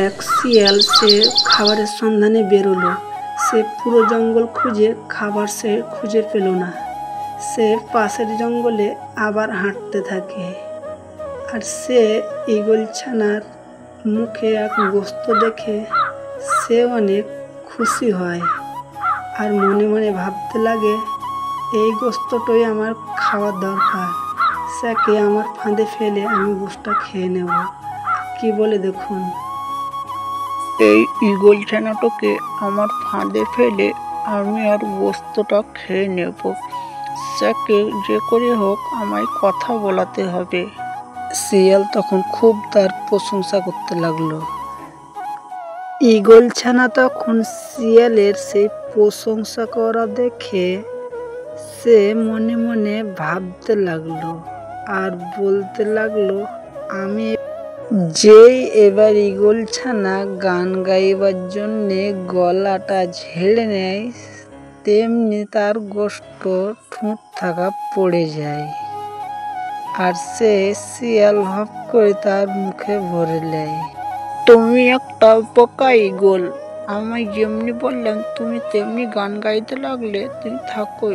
এক শিয়াল সে খাবারের সন্ধানে বেরোলো। সে পুরো জঙ্গল খুঁজে খাবার সে খুঁজে পেল না। সে পাশের জঙ্গলে আবার হাঁটতে থাকে, আর সে ঈগল ছানার মুখে এক গোস্ত দেখে সে অনেক খুশি হয়, আর মনে মনে ভাবতে লাগে, এই গোস্তটাই আমার খাওয়ার দরকার। সেকে আমার ফাঁদে ফেলে আমি গোস্তটা খেয়ে নেব। কি বলে দেখুন? এই ঈগল ছানাটাকে আমার ফাঁদে ফেলে আমি আর গোস্তটা খেয়ে নেব। স্যাকে যে করে হোক আমায় কথা বলাতে হবে। শিয়াল তখন খুব তার প্রশংসা করতে লাগলো। ঈগল ছানা তখন শিয়ালের সেই প্রশংসা করা দেখে সে মনে মনে ভাবতে লাগলো আর বলতে লাগলো, আমি যেই এবার ঈগল ছানা গান গাইবার জন্যে গলাটা ঝেড়ে নেয়, তেমনি তার গোস্ত ঠোঁট থাকা পড়ে যায়, আর সে শিয়াল হপ করে তার মুখে ভরে নেয়। তুমি একটা বোকা ঈগল, আমায় যেমনি বললাম তুমি তেমনি গান গাইতে লাগলে। তুমি থাকো।